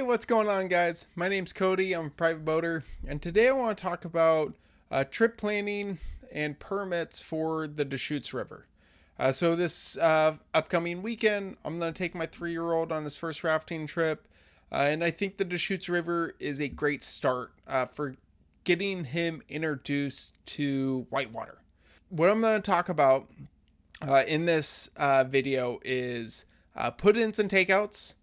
What's going on, guys? My name's Cody. I'm a private boater, and today I want to talk about trip planning and permits for the Deschutes River. So this upcoming weekend, I'm going to take my 3-year-old on his first rafting trip, and I think the Deschutes River is a great start for getting him introduced to whitewater. What I'm going to talk about in this video is put-ins and takeouts,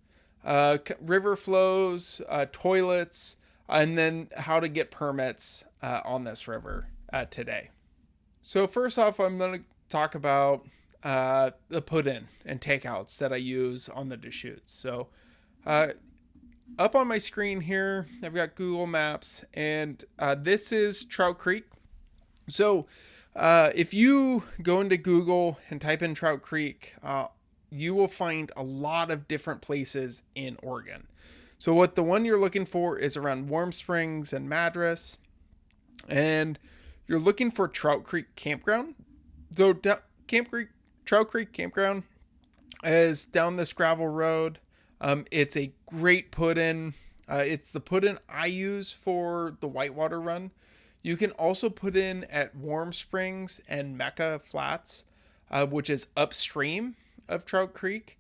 river flows, toilets, and then how to get permits on this river today. So first off, I'm going to talk about the put-in and takeouts that I use on the Deschutes. So up on my screen here, I've got Google Maps, and this is Trout Creek. So if you go into Google and type in Trout Creek, you will find a lot of different places in Oregon. So what the one you're looking for is around Warm Springs and Madras, and you're looking for Trout Creek Campground. So Trout Creek Campground is down this gravel road. It's a great put-in. It's the put-in I use for the Whitewater run. You can also put in at Warm Springs and Mecca Flats, which is upstream of Trout Creek.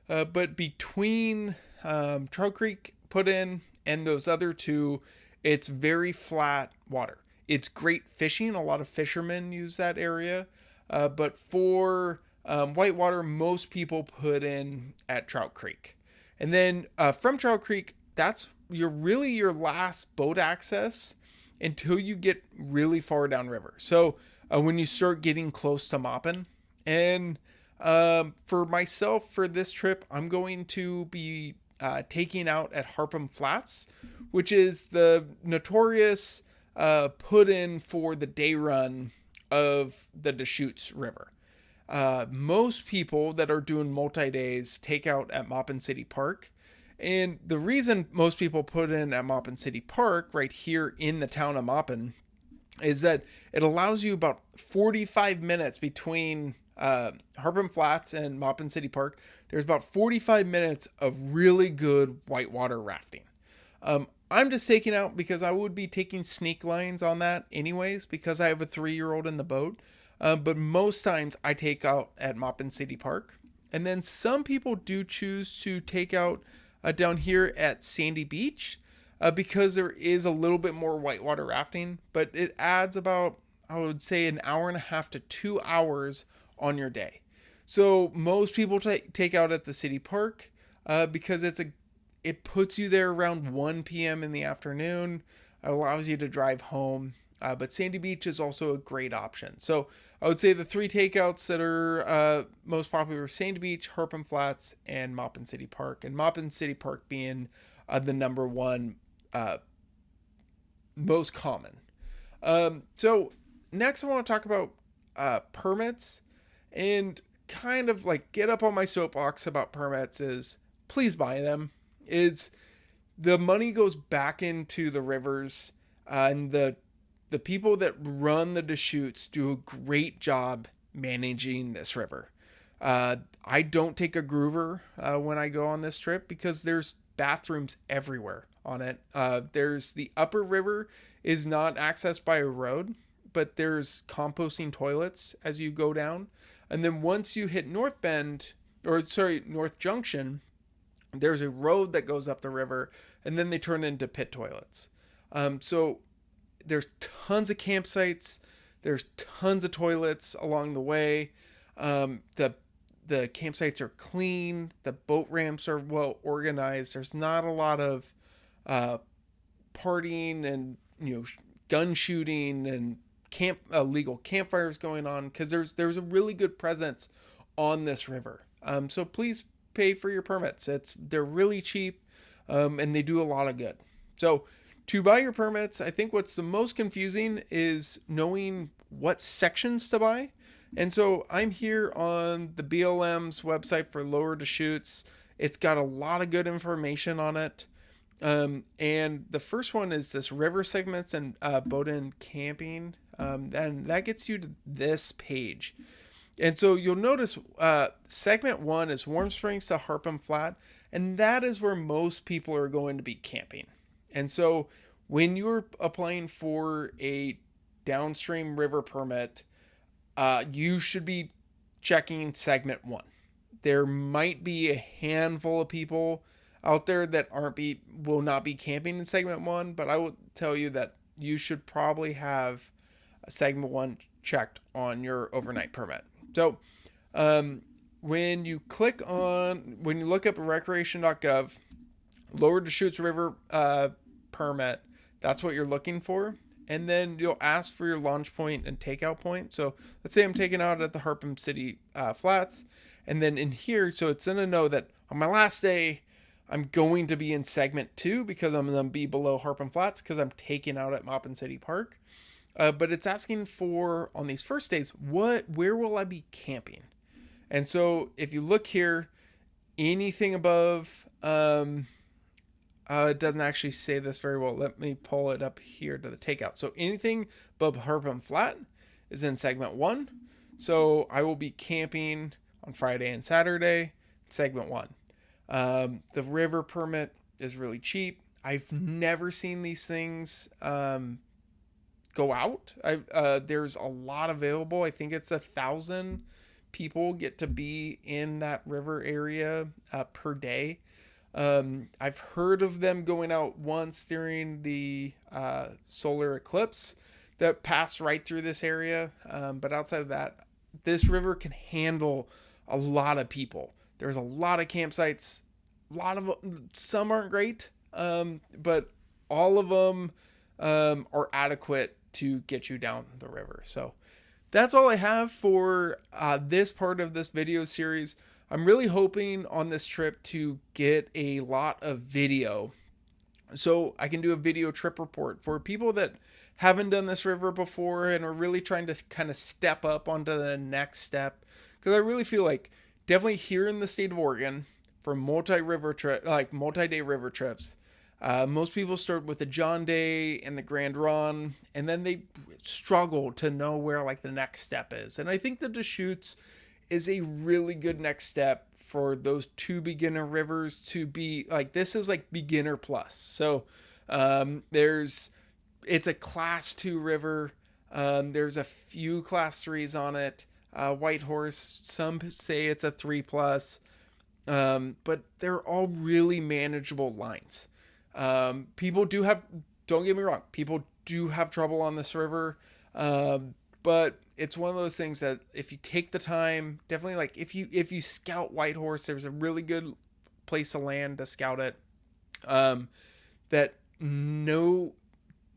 But between Trout Creek put in and those other two, it's very flat water. It's great fishing. A lot of fishermen use that area. But for whitewater, most people put in at Trout Creek. And then from Trout Creek, that's your last boat access until you get really far downriver. So when you start getting close to Maupin. And for myself, for this trip, I'm going to be taking out at Harpham Flats, which is the notorious put-in for the day run of the Deschutes River. Most people that are doing multi-days take out at Maupin City Park. And the reason most people put in at Maupin City Park, right here in the town of Maupin, is that it allows you about 45 minutes between Harpham Flats and Maupin City Park. There's about 45 minutes of really good whitewater rafting. I'm just taking out because I would be taking sneak lines on that anyways, because I have a 3-year-old in the boat. But most times I take out at Maupin City Park. And then some people do choose to take out down here at Sandy Beach because there is a little bit more whitewater rafting, but it adds about, I would say, an hour and a half to 2 hours on your day. So most people take out at the city park because it puts you there around 1 p.m. in the afternoon. It allows you to drive home. But Sandy Beach is also a great option. So I would say the 3 takeouts that are most popular: Sandy Beach, Harpham Flats, and Maupin City Park. And Maupin City Park being the number one most common. So next I want to talk about permits, and kind of like get up on my soapbox about permits is please buy them. The money goes back into the rivers, and the people that run the Deschutes do a great job managing this river. I don't take a groover when I go on this trip because there's bathrooms everywhere on it. There's the upper river is not accessed by a road, but there's composting toilets as you go down. And then once you hit North Junction, there's a road that goes up the river, and then they turn into pit toilets. So there's tons of campsites. There's tons of toilets along the way. The campsites are clean. The boat ramps are well organized. There's not a lot of partying and gun shooting and illegal campfires going on, because there's a really good presence on this river. So please pay for your permits. They're really cheap, and they do a lot of good. So to buy your permits, I think what's the most confusing is knowing what sections to buy. And so I'm here on the BLM's website for Lower Deschutes. It's got a lot of good information on it. And the first one is this river segments and boat and camping. And that gets you to this page. And so you'll notice segment 1 is Warm Springs to Harpham Flat. and that is where most people are going to be camping. And so when you're applying for a downstream river permit, you should be checking segment 1. There might be a handful of people out there that will not be camping in segment 1, but I will tell you that you should probably have segment 1 checked on your overnight permit. So when you look up recreation.gov, Lower Deschutes River permit, that's what you're looking for. And then you'll ask for your launch point and takeout point. So let's say I'm taking out at the Harpum City Flats. And then in here, so it's going to know that on my last day, I'm going to be in segment 2 because I'm going to be below Harpum Flats because I'm taking out at Maupin City Park. But it's asking for, on these first days, where will I be camping? And so if you look here, anything above, it doesn't actually say this very well. Let me pull it up here to the takeout. So anything above Harpum Flat is in segment 1. So I will be camping on Friday and Saturday, segment 1. The river permit is really cheap. I've never seen these things go out. There's a lot available. I think it's 1,000 people get to be in that river area per day. I've heard of them going out once during the solar eclipse that passed right through this area. But outside of that, this river can handle a lot of people. There's a lot of campsites. Some aren't great, but all of them are adequate to get you down the river. So that's all I have for this part of this video series. I'm really hoping on this trip to get a lot of video so I can do a video trip report for people that haven't done this river before and are really trying to kind of step up onto the next step. Because I really feel like definitely here in the state of Oregon for multi-day river trips, most people start with the John Day and the Grand Ron, and then they struggle to know where like the next step is. And I think the Deschutes is a really good next step for those 2 beginner rivers to be like, this is like beginner plus. So it's a class 2 river. There's a few class 3s on it. Whitehorse, some say it's a 3+, but they're all really manageable lines. Don't get me wrong, people do have trouble on this river, but it's one of those things that if you take the time, definitely like if you scout Whitehorse, there's a really good place to land to scout it.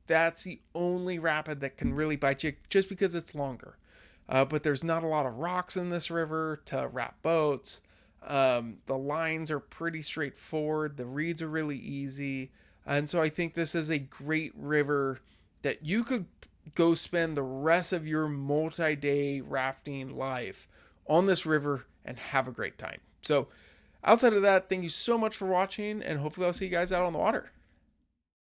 That's the only rapid that can really bite you just because it's longer. But there's not a lot of rocks in this river to wrap boats. The lines are pretty straightforward. The reeds are really easy. And so I think this is a great river that you could go spend the rest of your multi-day rafting life on this river and have a great time. So outside of that, thank you so much for watching, and hopefully I'll see you guys out on the water.